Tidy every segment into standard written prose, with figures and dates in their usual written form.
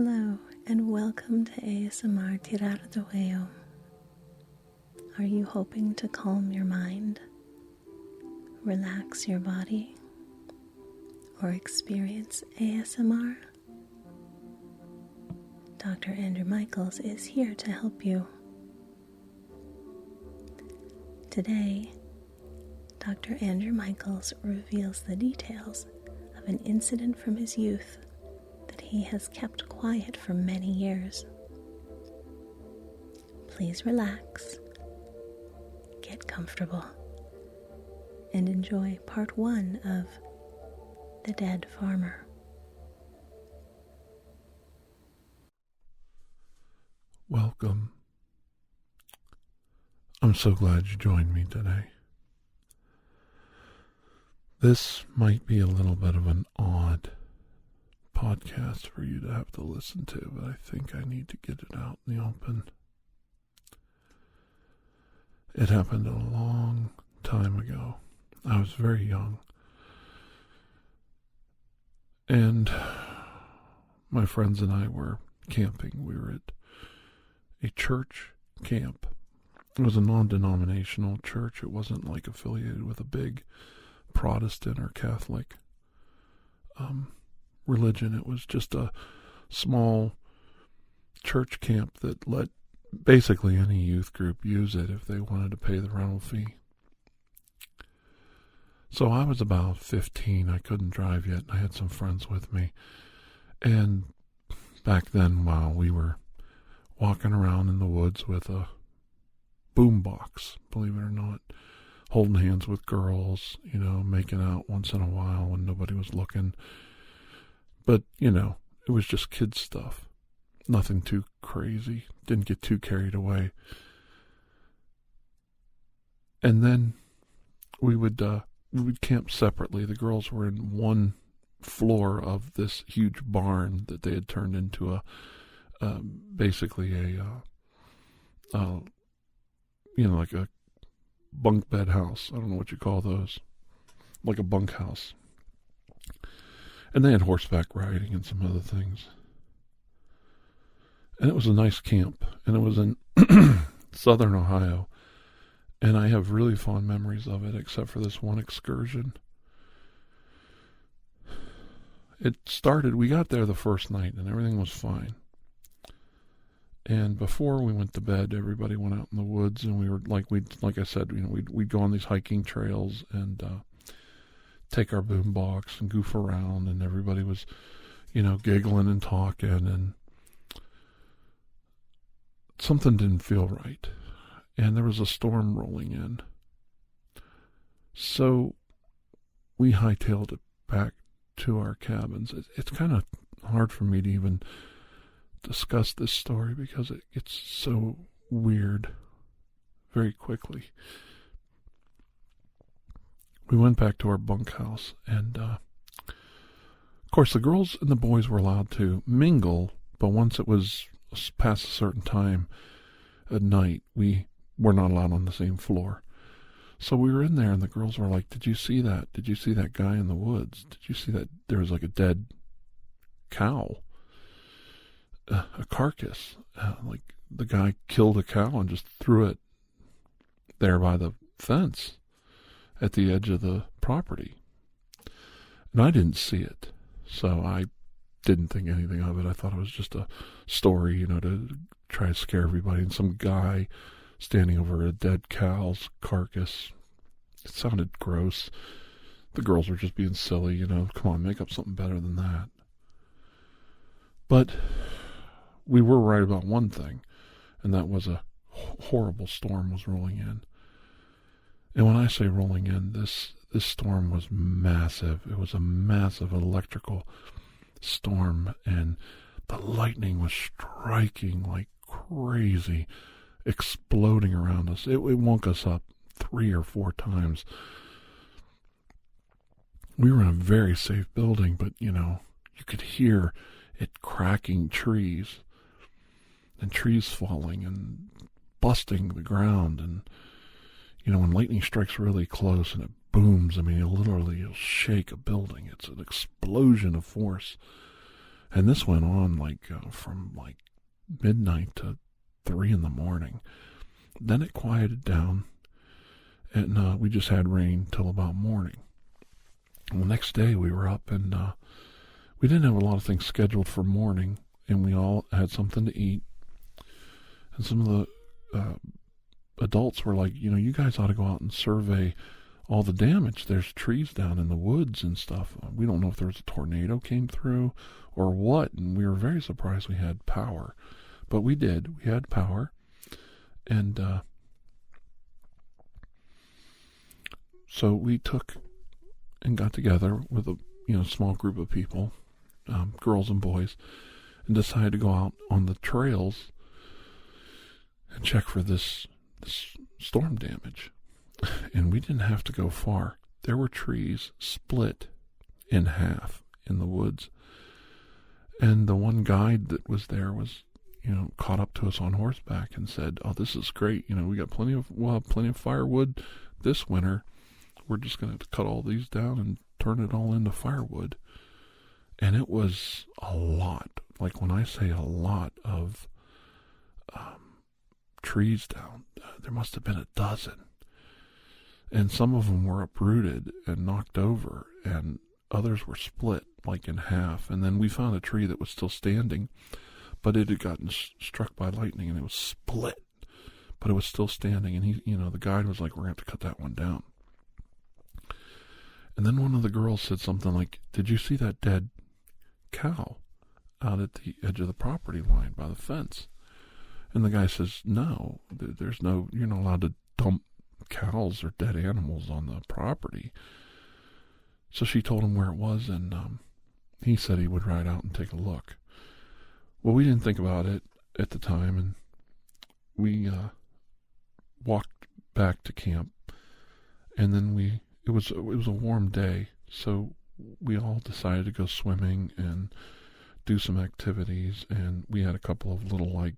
Hello and welcome to ASMR TirarADeguello. Are you hoping to calm your mind, relax your body, or experience ASMR? Dr. Andrew Michaels is here to help you. Today, Dr. Andrew Michaels reveals the details of an incident from his youth that he has kept quiet for many years. Please relax, get comfortable, and enjoy part 1 of The Dead Farmer. Welcome. I'm so glad you joined me today. This might be a little bit of an odd podcast for you to have to listen to, but I think I need to get it out in the open. It happened a long time ago. I was very young. And my friends and I were camping. We were at a church camp. It was a non-denominational church. It wasn't like affiliated with a big Protestant or Catholic religion. It was just a small church camp that let basically any youth group use it if they wanted to pay the rental fee. So I was about 15. I couldn't drive yet. I had some friends with me. And back then, while we were walking around in the woods with a boombox, believe it or not, holding hands with girls, making out once in a while when nobody was looking. But, it was just kid stuff. Nothing too crazy. Didn't get too carried away. And then we would camp separately. The girls were in one floor of this huge barn that they had turned into basically like a bunk bed house. I don't know what you call those. Like a bunk house. And they had horseback riding and some other things. And it was a nice camp. And it was in southern Ohio. And I have really fond memories of it, except for this one excursion. We got there the first night and everything was fine. And before we went to bed, everybody went out in the woods, and we were like I said, we'd go on these hiking trails and take our boombox and goof around, and everybody was, giggling and talking, and something didn't feel right, and there was a storm rolling in. So we hightailed it back to our cabins. It's kind of hard for me to even discuss this story because it gets so weird very quickly. We went back to our bunkhouse, and of course the girls and the boys were allowed to mingle, but once it was past a certain time at night, we were not allowed on the same floor. So we were in there, and the girls were like, "Did you see that? Did you see that guy in the woods? Did you see that there was like a dead cow? A carcass, like the guy killed a cow and just threw it there by the fence at the edge of the property." And I didn't see it, so I didn't think anything of it. I thought it was just a story, to try to scare everybody. And some guy standing over a dead cow's carcass. It sounded gross. The girls were just being silly, Come on, make up something better than that. But we were right about one thing, and that was a horrible storm was rolling in. And when I say rolling in, this storm was massive. It was a massive electrical storm, and the lightning was striking like crazy, exploding around us. It woke us up 3 or 4 times. We were in a very safe building, but, you could hear it cracking trees, and trees falling and busting the ground. And, when lightning strikes really close and it booms, it'll shake a building. It's an explosion of force. And this went on from midnight to 3 in the morning. Then it quieted down, and we just had rain till about morning. And the next day we were up, and we didn't have a lot of things scheduled for morning, and we all had something to eat. And some of the adults were like, you guys ought to go out and survey all the damage. There's trees down in the woods and stuff. We don't know if there was a tornado came through or what, and we were very surprised we had power. But we did. We had power. And so we took and got together with a small group of people, girls and boys, and decided to go out on the trails and check for this storm damage. And we didn't have to go far. There were trees split in half in the woods. And the one guide that was there was, caught up to us on horseback and said, "Oh, this is great. We got we'll have plenty of firewood this winter. We're just going to cut all these down and turn it all into firewood." And it was a lot. Like when I say a lot of trees down, there must have been a dozen. And some of them were uprooted and knocked over, and others were split in half. And then we found a tree that was still standing, but it had gotten struck by lightning and it was split, but it was still standing. And he, the guide was like, "We're going to have to cut that one down." And then one of the girls said something like, "Did you see that dead cow out at the edge of the property line by the fence?" And the guy says, "No, there's no, you're not allowed to dump cows or dead animals on the property." So she told him where it was, and he said he would ride out and take a look. Well, we didn't think about it at the time, and we walked back to camp, and then it was a warm day, so we all decided to go swimming and do some activities, and we had a couple of little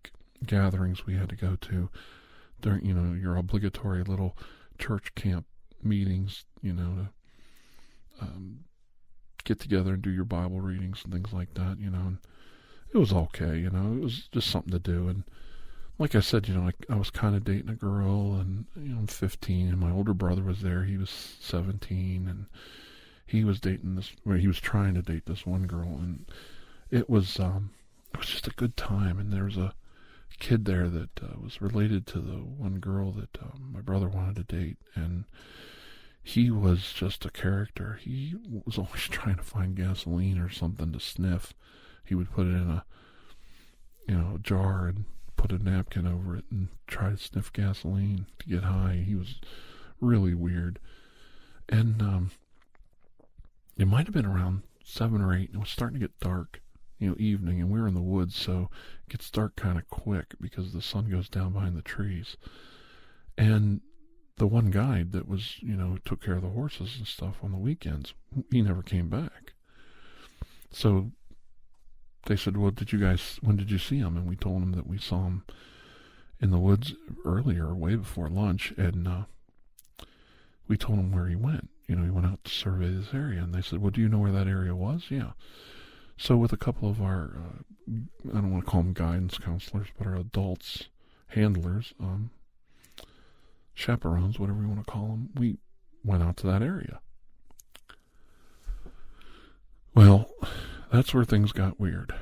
gatherings we had to go to during, your obligatory little church camp meetings, to get together and do your Bible readings and things like that, and it was okay, it was just something to do. And like I said, I was kind of dating a girl, and, I'm 15, and my older brother was there. He was 17, and he was he was trying to date this one girl, and it was just a good time. And there was a kid there that was related to the one girl that my brother wanted to date, and he was just a character. He was always trying to find gasoline or something to sniff. He would put it in a jar and put a napkin over it and try to sniff gasoline to get high. He was really weird. And it might have been around 7 or 8, and it was starting to get dark, evening, and we were in the woods, so it gets dark kind of quick because the sun goes down behind the trees. And the one guide that was, took care of the horses and stuff on the weekends, he never came back. So they said, "Well, when did you see him?" And we told him that we saw him in the woods earlier, way before lunch, and we told him where he went. He went out to survey this area, and they said, "Well, do you know where that area was?" "Yeah." So with a couple of our, I don't want to call them guidance counselors, but our adults, handlers, chaperones, whatever you want to call them, we went out to that area. Well, that's where things got weird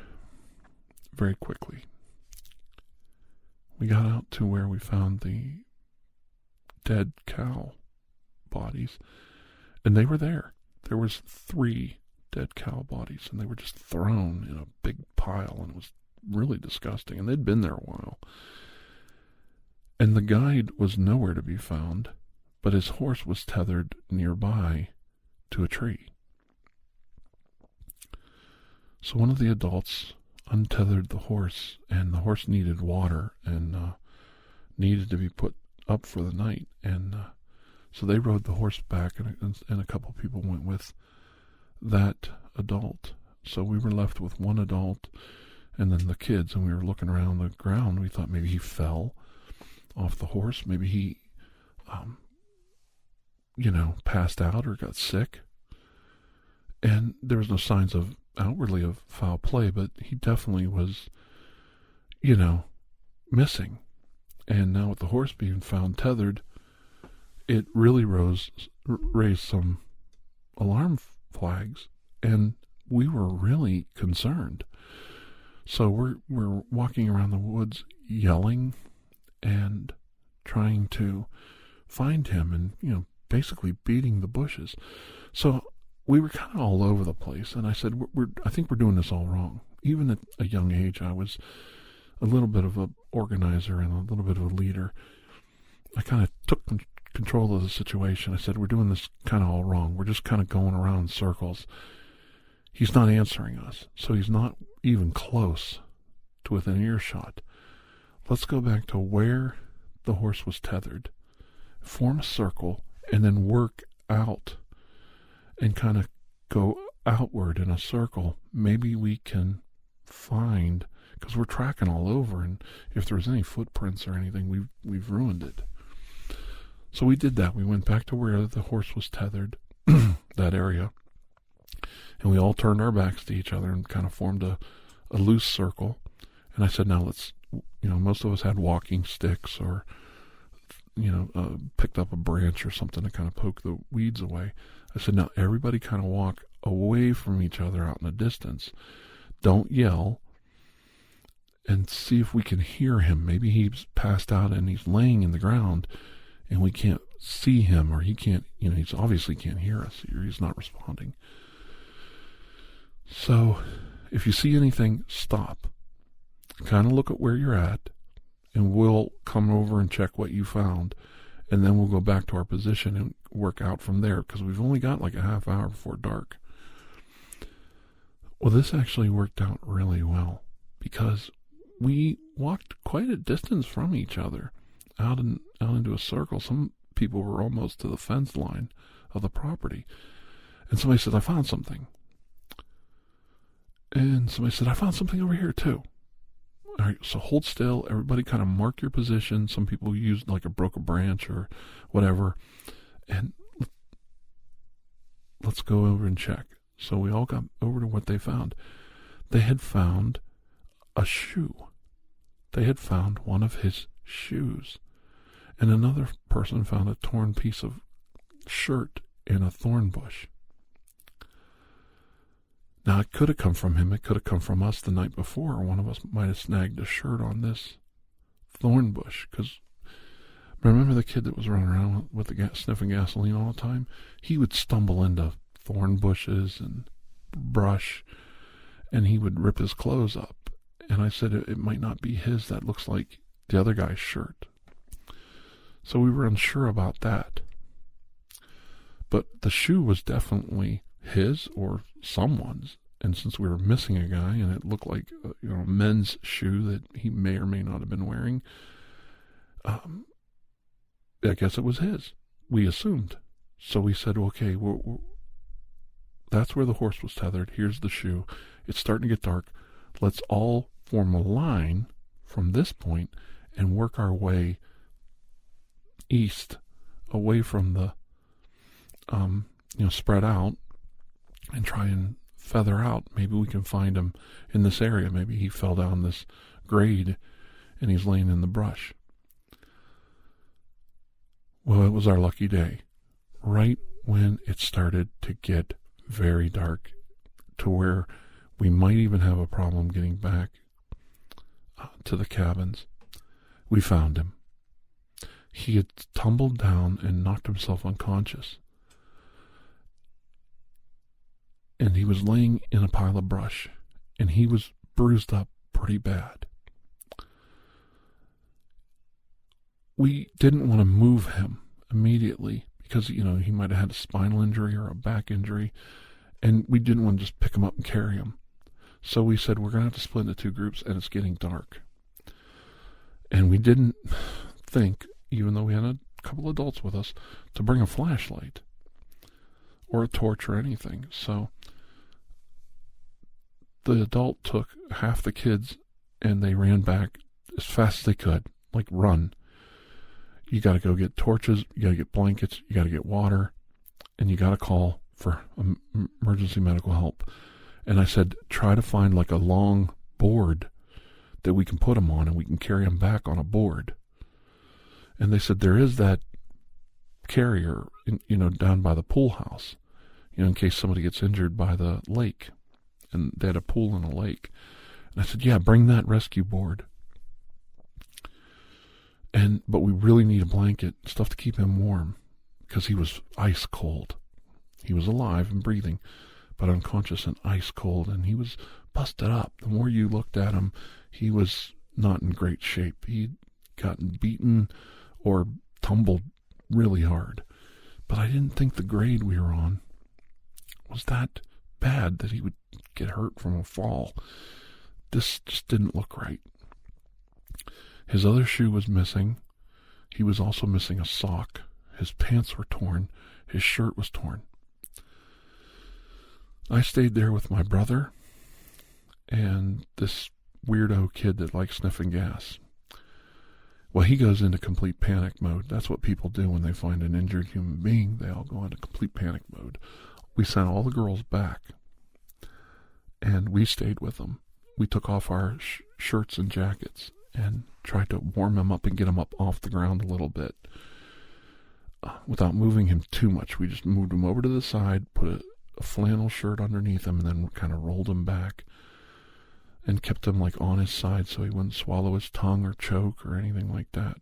very quickly. We got out to where we found the dead cow bodies, and they were there. There was 3 dead cow bodies, and they were just thrown in a big pile, and it was really disgusting, and they'd been there a while. And the guide was nowhere to be found, but his horse was tethered nearby to a tree. So one of the adults untethered the horse, and the horse needed water and needed to be put up for the night. And so they rode the horse back, and a couple people went with that adult. So we were left with one adult and then the kids, and we were looking around the ground. We thought maybe he fell off the horse. Maybe he, passed out or got sick. And there was no signs of outwardly of foul play, but he definitely was, missing. And now with the horse being found tethered, it really raised some alarm flags, and we were really concerned. So we're walking around the woods yelling and trying to find him, and basically beating the bushes. So we were kind of all over the place, and I said, I think we're doing this all wrong. Even at a young age, I was a little bit of an organizer and a little bit of a leader. I kind of took control of the situation. I said, we're doing this kind of all wrong. We're just kind of going around in circles. He's not answering us, so he's not even close to within earshot. Let's go back to where the horse was tethered, form a circle, and then work out and kind of go outward in a circle. Maybe we can find, because we're tracking all over, and if there's any footprints or anything, we've ruined it. So we did that. We went back to where the horse was tethered, that area, and we all turned our backs to each other and kind of formed a loose circle. And I said, now let's, most of us had walking sticks or, picked up a branch or something to kind of poke the weeds away. I said, now everybody kind of walk away from each other out in the distance. Don't yell, and see if we can hear him. Maybe he's passed out and he's laying in the ground and we can't see him, or he can't, he's obviously can't hear us, or he's not responding. So if you see anything, stop. Kind of look at where you're at, and we'll come over and check what you found, and then we'll go back to our position and work out from there, because we've only got like a half hour before dark. Well, this actually worked out really well, because we walked quite a distance from each other, out into a circle. Some people were almost to the fence line of the property. And somebody said, I found something. And somebody said, I found something over here too. All right, so hold still. Everybody kind of mark your position. Some people used like a broken branch or whatever. And let's go over and check. So we all got over to what they found. They had found a shoe. They had found one of his shoes. And another person found a torn piece of shirt in a thorn bush. Now, it could have come from him. It could have come from us the night before. One of us might have snagged a shirt on this thorn bush. Because remember the kid that was running around with the sniffing gasoline all the time? He would stumble into thorn bushes and brush, and he would rip his clothes up. And I said, it might not be his. That looks like the other guy's shirt. So we were unsure about that. But the shoe was definitely his or someone's. And since we were missing a guy, and it looked like a men's shoe that he may or may not have been wearing, I guess it was his. We assumed. So we said, okay, that's where the horse was tethered. Here's the shoe. It's starting to get dark. Let's all form a line from this point and work our way east, away from the, spread out, and try and feather out. Maybe we can find him in this area. Maybe he fell down this grade and he's laying in the brush. Well, it was our lucky day. Right when it started to get very dark, to where we might even have a problem getting back to the cabins, we found him. He had tumbled down and knocked himself unconscious. And he was laying in a pile of brush, and he was bruised up pretty bad. We didn't want to move him immediately because, he might have had a spinal injury or a back injury, and we didn't want to just pick him up and carry him. So we said, we're going to have to split into two groups, and it's getting dark. And we didn't think, even though we had a couple adults with us, to bring a flashlight or a torch or anything. So the adult took half the kids and they ran back as fast as they could, like run. You got to go get torches, you got to get blankets, you got to get water, and you got to call for emergency medical help. And I said, try to find like a long board that we can put them on and we can carry them back on a board. And they said, there is that carrier, down by the pool house, in case somebody gets injured by the lake. And they had a pool in a lake. And I said, yeah, bring that rescue board. But we really need a blanket, stuff to keep him warm, because he was ice cold. He was alive and breathing, but unconscious and ice cold, and he was busted up. The more you looked at him, he was not in great shape. He'd gotten beaten or tumbled really hard. But I didn't think the grade we were on was that bad that he would get hurt from a fall. This just didn't look right. His other shoe was missing. He was also missing a sock. His pants were torn. His shirt was torn. I stayed there with my brother and this weirdo kid that likes sniffing gas. Well, he goes into complete panic mode. That's what people do when they find an injured human being. They all go into complete panic mode. We sent all the girls back, and we stayed with them. We took off our shirts and jackets and tried to warm him up and get him up off the ground a little bit without moving him too much. We just moved him over to the side, put a flannel shirt underneath him, and then kind of rolled him back and kept him like on his side so he wouldn't swallow his tongue or choke or anything like that.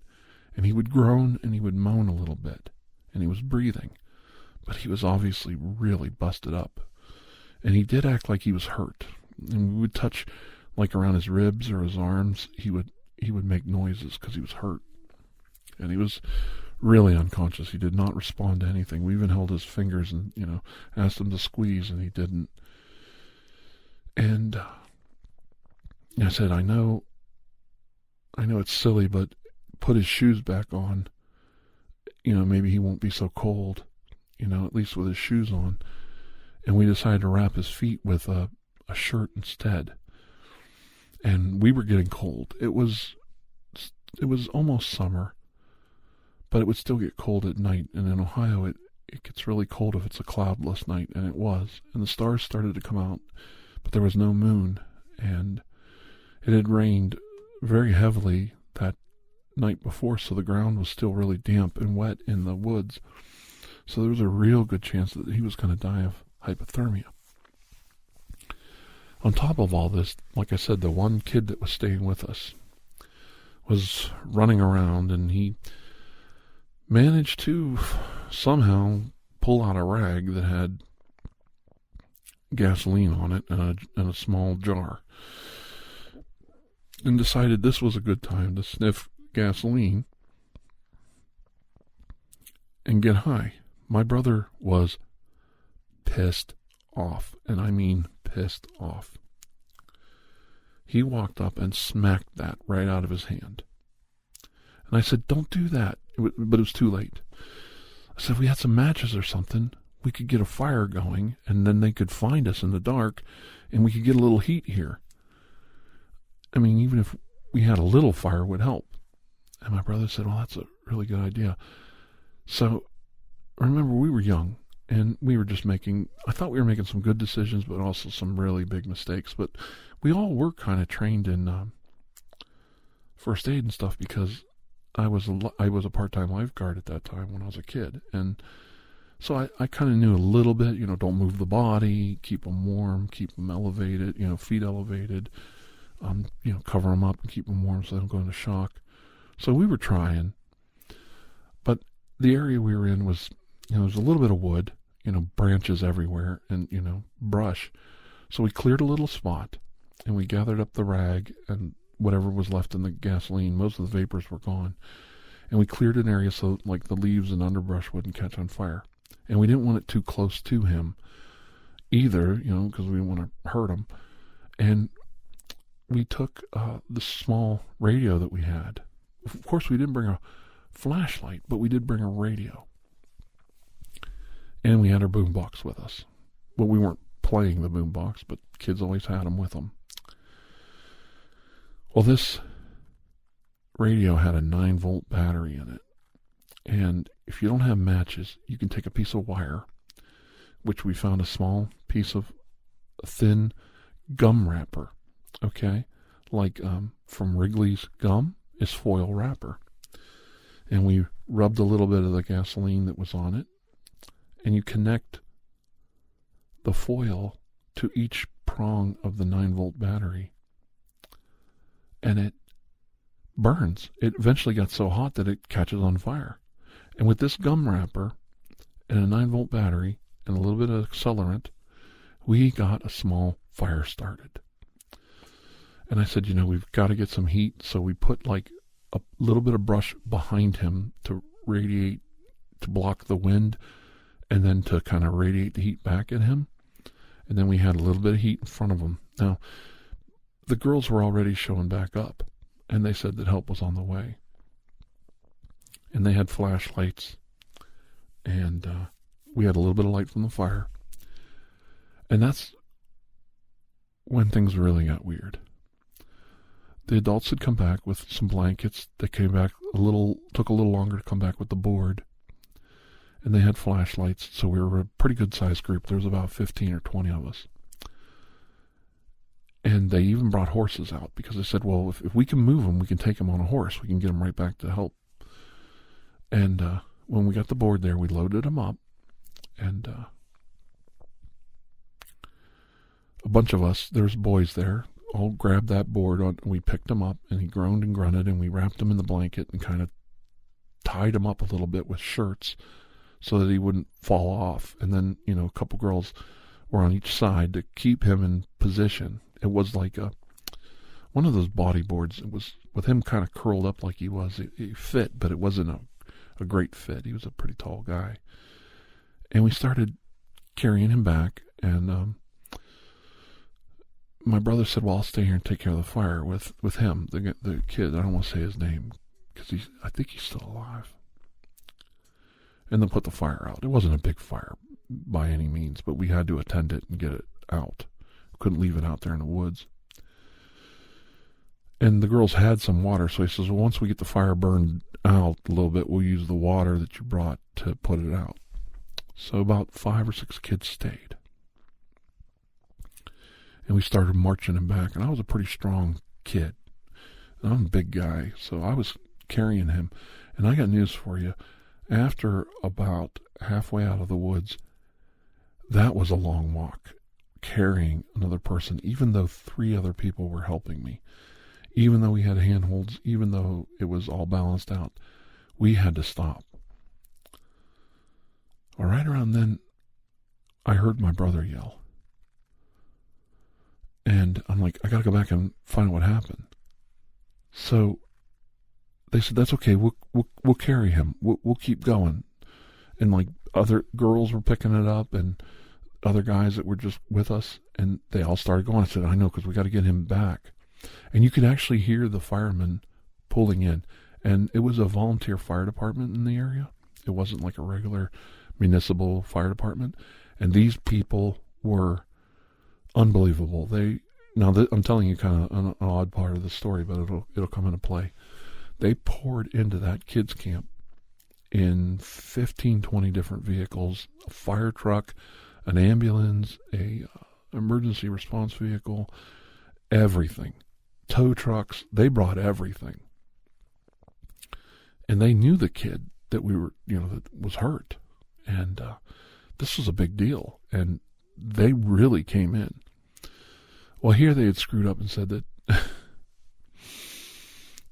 And he would groan and he would moan a little bit, and he was breathing, but he was obviously really busted up. And he did act like he was hurt. And we would touch like around his ribs or his arms. He would make noises because he was hurt. And he was really unconscious. He did not respond to anything. We even held his fingers and, asked him to squeeze, and he didn't. And I said, I know it's silly, but put his shoes back on. Maybe he won't be so cold, at least with his shoes on. And we decided to wrap his feet with a shirt instead. And we were getting cold. It was almost summer, but it would still get cold at night. And in Ohio, it gets really cold if it's a cloudless night, and it was. And the stars started to come out, but there was no moon. And it had rained very heavily that night before, so the ground was still really damp and wet in the woods. So there was a real good chance that he was going to die of hypothermia. On top of all this, like I said, the one kid that was staying with us was running around, and he managed to somehow pull out a rag that had gasoline on it and a small jar, and decided this was a good time to sniff gasoline and get high. My brother was pissed off, and I mean pissed off. He walked up and smacked that right out of his hand. And I said, don't do that. But it was too late. I said, if we had some matches or something, we could get a fire going, and then they could find us in the dark, and we could get a little heat here. I mean, even if we had a little fire would help. And my brother said, well, that's a really good idea. So, remember, we were young, and we were just I thought we were making some good decisions, but also some really big mistakes. But we all were kind of trained in first aid and stuff, because I was a part-time lifeguard at that time when I was a kid. And so I kind of knew a little bit, don't move the body, keep them warm, keep them elevated, feet elevated, cover them up and keep them warm so they don't go into shock. So we were trying, but the area we were in was, there was a little bit of wood, branches everywhere, and, brush. So we cleared a little spot, and we gathered up the rag and whatever was left in the gasoline. Most of the vapors were gone. And we cleared an area so, like, the leaves and underbrush wouldn't catch on fire. And we didn't want it too close to him either, because we didn't want to hurt him. And we took the small radio that we had. Of course, we didn't bring a flashlight, but we did bring a radio. And we had our boombox with us. Well, we weren't playing the boombox, but kids always had them with them. Well, this radio had a 9-volt battery in it. And if you don't have matches, you can take a piece of wire, which we found a small piece of thin gum wrapper, okay? Like from Wrigley's gum is foil wrapper. And we rubbed a little bit of the gasoline that was on it, and you connect the foil to each prong of the 9-volt battery, and it burns. It eventually got so hot that it catches on fire. And with this gum wrapper and a 9-volt battery and a little bit of accelerant, we got a small fire started. And I said, we've got to get some heat. So we put like a little bit of brush behind him to radiate, to block the wind, and then to kind of radiate the heat back at him. And then we had a little bit of heat in front of him. Now, the girls were already showing back up, and they said that help was on the way. And they had flashlights, and we had a little bit of light from the fire. And that's when things really got weird. The adults had come back with some blankets. They came back took a little longer to come back with the board. And they had flashlights, so we were a pretty good sized group. There was about 15 or 20 of us. And they even brought horses out because they said, well, if we can move them, we can take them on a horse. We can get them right back to help. And when we got the board there, we loaded them up. And a bunch of us, there's boys there, all grabbed that board. We picked him up, and he groaned and grunted, and we wrapped him in the blanket and kind of tied him up a little bit with shirts so that he wouldn't fall off. And then, a couple girls were on each side to keep him in position. It was like one of those bodyboards. It was with him kind of curled up like he was. He fit, but it wasn't a great fit. He was a pretty tall guy. And we started carrying him back, and my brother said, well, I'll stay here and take care of the fire with him, the kid. I don't want to say his name because I think he's still alive. And then put the fire out. It wasn't a big fire by any means, but we had to attend it and get it out. Couldn't leave it out there in the woods. And the girls had some water, so he says, well, once we get the fire burned out a little bit, we'll use the water that you brought to put it out. So about 5 or 6 kids stayed. And we started marching him back, and I was a pretty strong kid. And I'm a big guy, so I was carrying him. And I got news for you. After about halfway out of the woods, that was a long walk, carrying another person, even though 3 other people were helping me. Even though we had handholds, even though it was all balanced out, we had to stop. Well, right around then, I heard my brother yell. And I'm like, I got to go back and find what happened. So they said, that's okay, we'll carry him. We'll keep going. And like other girls were picking it up and other guys that were just with us, and they all started going. I said, I know, because we got to get him back. And you could actually hear the firemen pulling in. And it was a volunteer fire department in the area. It wasn't like a regular municipal fire department. And these people were unbelievable. I'm telling you kind of an odd part of the story, but it'll come into play. They poured into that kids camp in 15, 20 different vehicles, a fire truck, an ambulance, a emergency response vehicle, everything. Tow trucks, they brought everything. And they knew the kid that that was hurt. And this was a big deal. And they really came in. Well, here they had screwed up and said that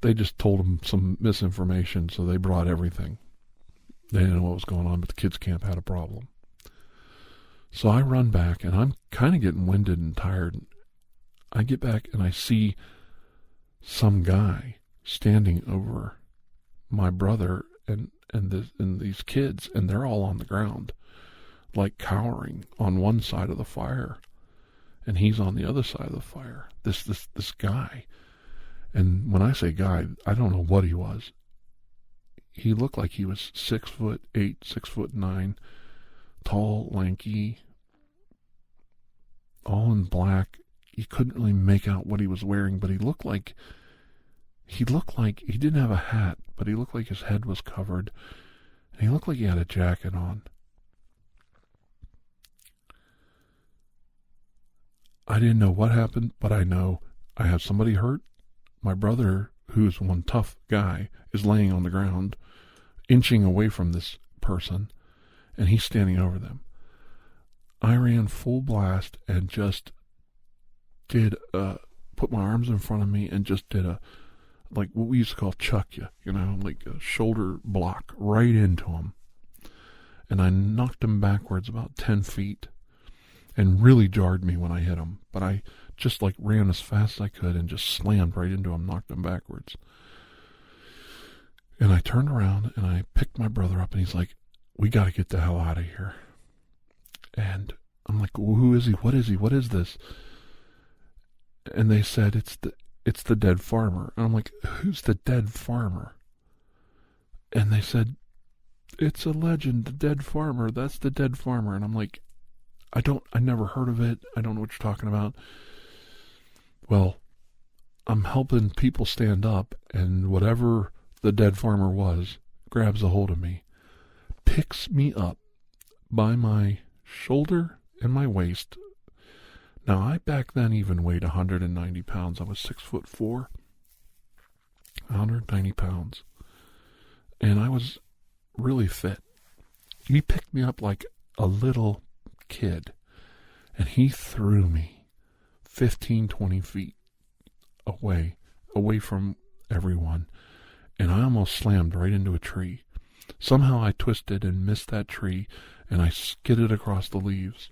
they just told them some misinformation, so they brought everything. They didn't know what was going on, but the kids' camp had a problem. So I run back, and I'm kind of getting winded and tired. I get back, and I see some guy standing over my brother and these kids, and they're all on the ground, like cowering on one side of the fire, and he's on the other side of the fire. This guy, and when I say guy, I don't know what he was. He looked like he was 6'8", 6'9", tall, lanky, all in black. You couldn't really make out what he was wearing, but he looked like he didn't have a hat, but he looked like his head was covered, and he looked like he had a jacket on. I didn't know what happened, but I know I have somebody hurt. My brother, who's one tough guy, is laying on the ground, inching away from this person, and he's standing over them. I ran full blast and just did put my arms in front of me and just did like what we used to call chuck you, like a shoulder block right into him. And I knocked him backwards about 10 feet and really jarred me when I hit him. But I just like ran as fast as I could and just slammed right into him, knocked him backwards. And I turned around and I picked my brother up and he's like, we got to get the hell out of here. And I'm like, well, who is he? What is he? What is this? And they said, it's the dead farmer. And I'm like, who's the dead farmer? And they said, it's a legend, the dead farmer. That's the dead farmer. And I'm like, I never heard of it. I don't know what you're talking about. Well, I'm helping people stand up, and whatever the dead farmer was grabs a hold of me, picks me up by my shoulder and my waist. Now, I back then even weighed 190 pounds. I was 6'4", 190 pounds. And I was really fit. He picked me up like a little kid, and he threw me 15, 20 feet away from everyone, and I almost slammed right into a tree. Somehow I twisted and missed that tree, and I skidded across the leaves.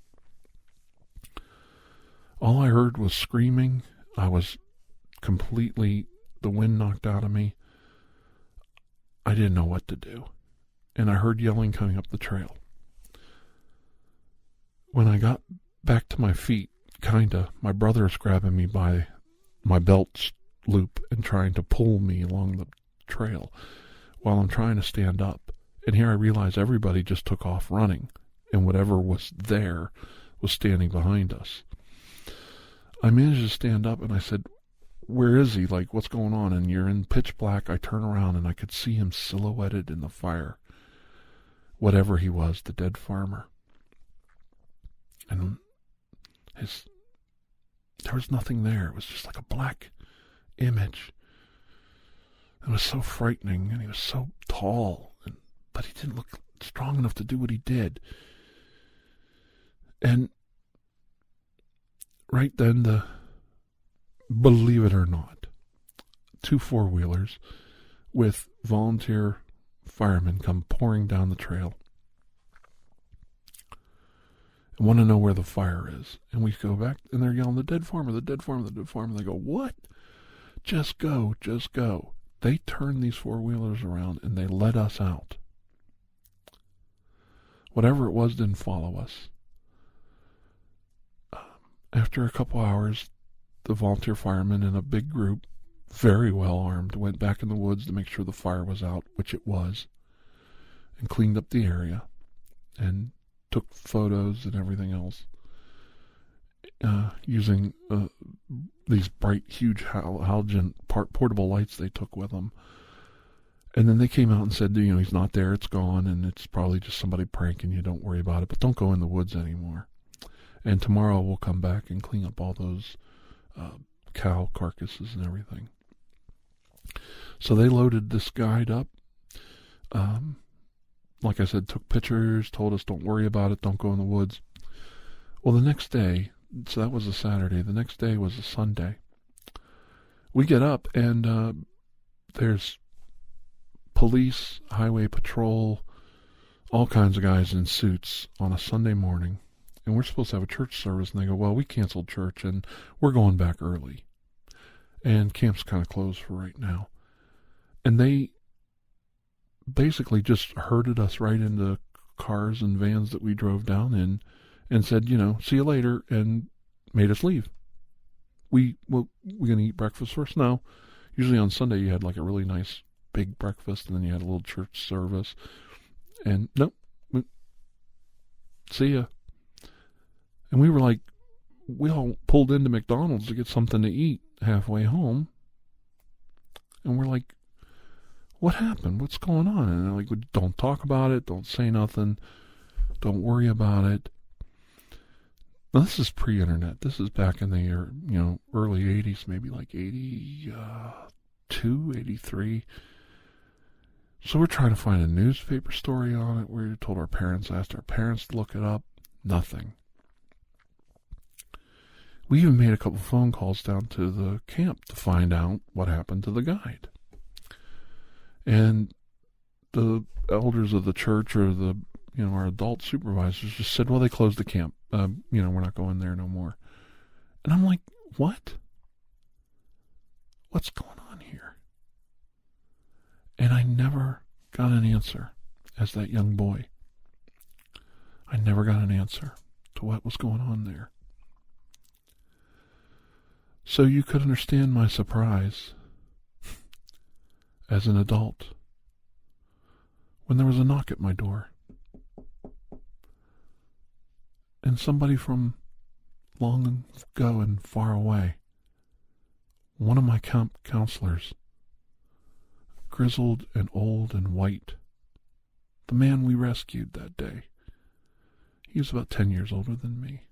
All I heard was screaming. I was completely, the wind knocked out of me. I didn't know what to do, and I heard yelling coming up the trail. When I got back to my feet, my brother's grabbing me by my belt loop and trying to pull me along the trail while I'm trying to stand up. And here I realize everybody just took off running, and whatever was there was standing behind us. I managed to stand up, and I said, where is he? Like, what's going on? And you're in pitch black. I turn around, and I could see him silhouetted in the fire. Whatever he was, the dead farmer. And there was nothing there. It was just like a black image. It was so frightening, and he was so tall, but he didn't look strong enough to do what he did. And right then, believe it or not, 2 4-wheelers with volunteer firemen come pouring down the trail. I want to know where the fire is. And we go back, and they're yelling, the dead farmer, the dead farmer, the dead farmer. They go, what? Just go, just go. They turned these 4-wheelers around, and they let us out. Whatever it was didn't follow us. After a couple hours, the volunteer firemen in a big group, very well armed, went back in the woods to make sure the fire was out, which it was, and cleaned up the area, and took photos and everything else, using these bright, huge halogen portable lights they took with them. And then they came out and said, he's not there, it's gone, and it's probably just somebody pranking you, don't worry about it, but don't go in the woods anymore. And tomorrow we'll come back and clean up all those cow carcasses and everything. So they loaded this guide up. Like I said, took pictures, told us don't worry about it, don't go in the woods. Well, the next day, so that was a Saturday, the next day was a Sunday. We get up and there's police, highway patrol, all kinds of guys in suits on a Sunday morning. And we're supposed to have a church service, and they go, well, we canceled church, and we're going back early. And camp's kind of closed for right now. And they basically just herded us right into cars and vans that we drove down in and said, see you later, and made us leave. We're going to eat breakfast first? No. Usually on Sunday you had like a really nice big breakfast, and then you had a little church service. And nope. See ya. And we were like, we all pulled into McDonald's to get something to eat halfway home. And we're like, what happened? What's going on? And they're like, don't talk about it. Don't say nothing. Don't worry about it. Now, this is pre-internet. This is back in the early 80s, maybe like 82, 83. So we're trying to find a newspaper story on it. We told our parents, asked our parents to look it up. Nothing. We even made a couple phone calls down to the camp to find out what happened to the guide. And the elders of the church, or our adult supervisors, just said, well, they closed the camp. We're not going there no more. And I'm like, what? What's going on here? And I never got an answer as that young boy. I never got an answer to what was going on there. So you could understand my surprise as an adult when there was a knock at my door. And somebody from long ago and far away, one of my camp counselors, grizzled and old and white, the man we rescued that day, he was about 10 years older than me.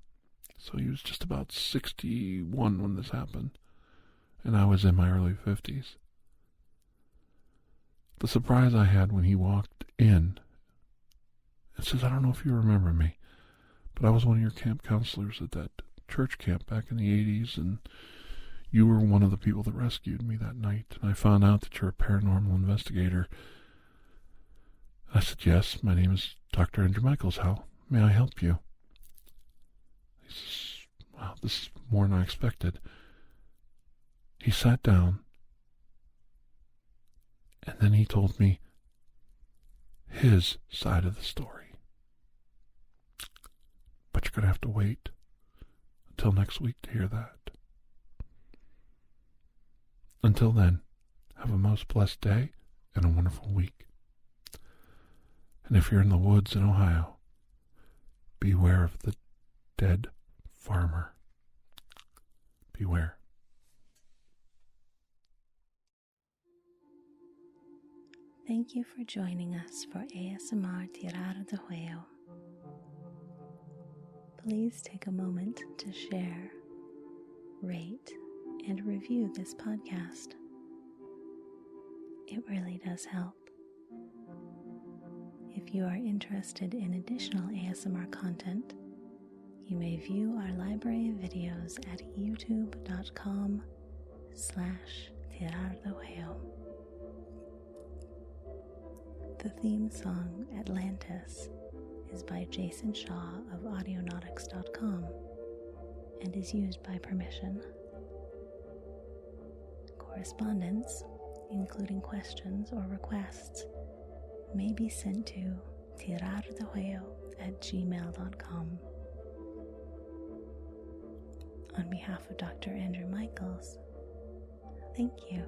So he was just about 61 when this happened, and I was in my early 50s. The surprise I had when he walked in and says, I don't know if you remember me, but I was one of your camp counselors at that church camp back in the 80s, and you were one of the people that rescued me that night, and I found out that you're a paranormal investigator. I said, yes, my name is Dr. Andrew Michaels. How may I help you? He says, wow, this is more than I expected. He sat down, and then he told me his side of the story. But you're going to have to wait until next week to hear that. Until then, have a most blessed day and a wonderful week. And if you're in the woods in Ohio, beware of the dead farmer. Beware. Thank you for joining us for ASMR TirarADeguello. Please take a moment to share, rate, and review this podcast. It really does help. If you are interested in additional ASMR content, you may view our library of videos at youtube.com/TirarADeguello. The theme song, Atlantis, is by Jason Shaw of Audionautics.com and is used by permission. Correspondence, including questions or requests, may be sent to TirarADeguello@gmail.com. On behalf of Dr. Andrew Michaels, thank you.